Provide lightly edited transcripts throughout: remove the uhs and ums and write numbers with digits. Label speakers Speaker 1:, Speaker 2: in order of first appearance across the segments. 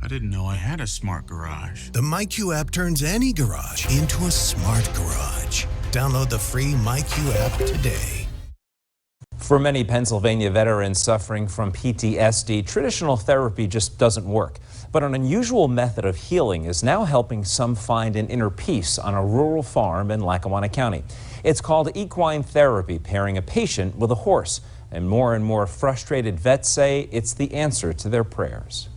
Speaker 1: I didn't know I had a smart garage.
Speaker 2: The MyQ app turns any garage into a smart garage. Download the free MyQ app today.
Speaker 3: For many Pennsylvania veterans suffering from PTSD, traditional therapy just doesn't work. But an unusual method of healing is now helping some find an inner peace on a rural farm in Lackawanna County. It's called equine therapy, pairing a patient with a horse. And more frustrated vets say it's the answer to their prayers.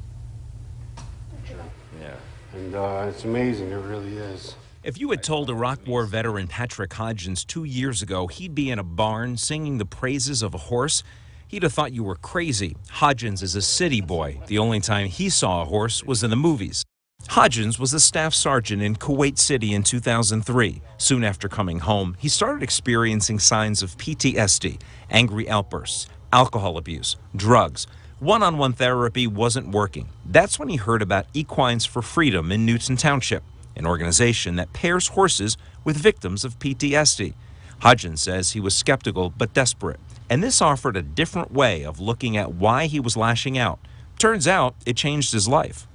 Speaker 4: And it's amazing, it really is.
Speaker 3: If you had told Iraq War veteran Patrick Hodgins 2 years ago he'd be in a barn singing the praises of a horse, he'd have thought you were crazy. Hodgins is a city boy. The only time he saw a horse was in the movies. Hodgins was a staff sergeant in Kuwait City in 2003. Soon after coming home, he started experiencing signs of PTSD, angry outbursts, alcohol abuse, drugs. One-on-one therapy wasn't working. That's when he heard about Equines for Freedom in Newton Township, an organization that pairs horses with victims of PTSD. Hodgins says he was skeptical but desperate, and this offered a different way of looking at why he was lashing out. Turns out it changed his life.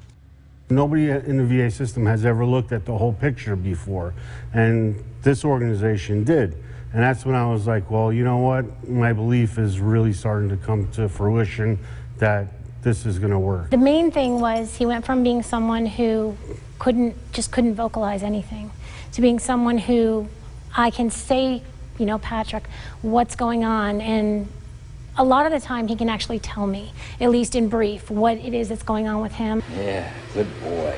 Speaker 4: Nobody in the VA system has ever looked at the whole picture before, and this organization did. And that's when I was like, well, you know what? My belief is really starting to come to fruition that this is going to work.
Speaker 5: The main thing was he went from being someone who couldn't vocalize anything to being someone who I can say, you know, Patrick, what's going on, and a lot of the time he can actually tell me, at least in brief, what it is that's going on with him.
Speaker 6: Yeah, good boy.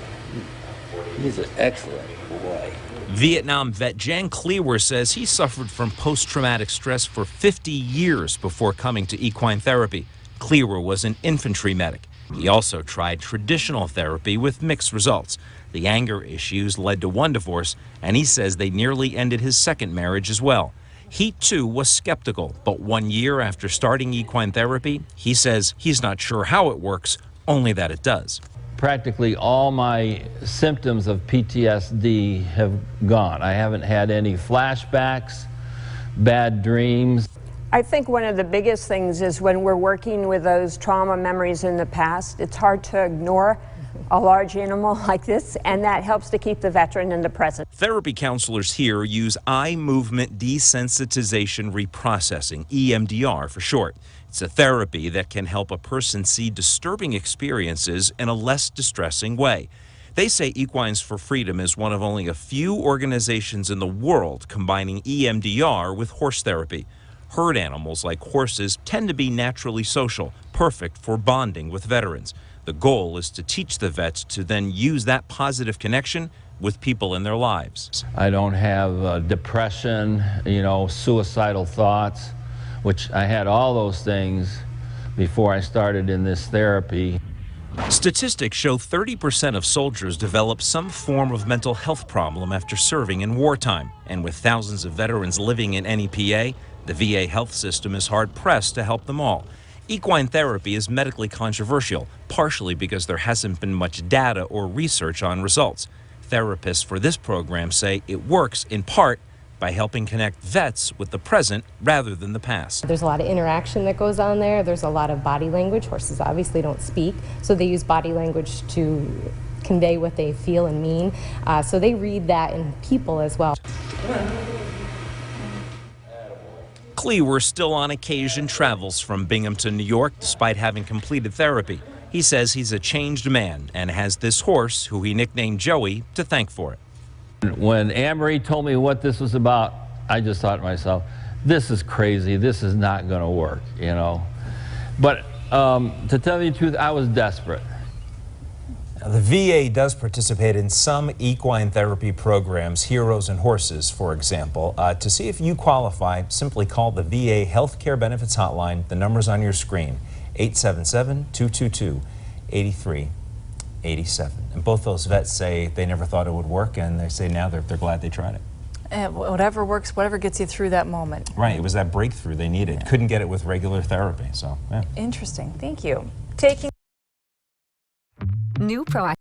Speaker 6: He's an excellent boy.
Speaker 3: Vietnam vet Jan Klewer says he suffered from post-traumatic stress for 50 years before coming to equine therapy. Klewer was an infantry medic. He also tried traditional therapy with mixed results. The anger issues led to one divorce, and he says they nearly ended his second marriage as well. He too was skeptical, but 1 year after starting equine therapy, he says he's not sure how it works, only that it does.
Speaker 6: Practically all my symptoms of PTSD have gone. I haven't had any flashbacks, bad dreams.
Speaker 7: I think one of the biggest things is when we're working with those trauma memories in the past, it's hard to ignore a large animal like this, and that helps to keep the veteran in the present.
Speaker 3: Therapy counselors here use eye movement desensitization reprocessing, EMDR for short. It's a therapy that can help a person see disturbing experiences in a less distressing way. They say Equines for Freedom is one of only a few organizations in the world combining EMDR with horse therapy. Herd animals like horses tend to be naturally social, perfect for bonding with veterans. The goal is to teach the vets to then use that positive connection with people in their lives.
Speaker 6: I don't have depression, suicidal thoughts, which I had all those things before I started in this therapy.
Speaker 3: Statistics show 30% of soldiers develop some form of mental health problem after serving in wartime. And with thousands of veterans living in NEPA, the VA health system is hard-pressed to help them all. Equine therapy is medically controversial, partially because there hasn't been much data or research on results. Therapists for this program say it works in part by helping connect vets with the present rather than the past.
Speaker 8: There's a lot of interaction that goes on there. There's a lot of body language. Horses obviously don't speak, so they use body language to convey what they feel and mean. So they read that in people as well.
Speaker 3: Klewer still on occasion travels from Bingham to New York despite having completed therapy. He says he's a changed man and has this horse, who he nicknamed Joey, to thank for it.
Speaker 6: When Anne-Marie told me what this was about, I just thought to myself, this is crazy, this is not going to work, But to tell you the truth, I was desperate.
Speaker 3: Now, the VA does participate in some equine therapy programs, Heroes and Horses, for example. To see if you qualify, simply call the VA Healthcare Benefits Hotline. The number's on your screen, 877-222-8387. And both those vets say they never thought it would work, and they say now they're glad they tried it.
Speaker 9: Whatever works, whatever gets you through that moment.
Speaker 3: Right, it was that breakthrough they needed. Yeah. Couldn't get it with regular therapy, so yeah.
Speaker 9: Interesting, thank you. Taking
Speaker 10: New Proactive.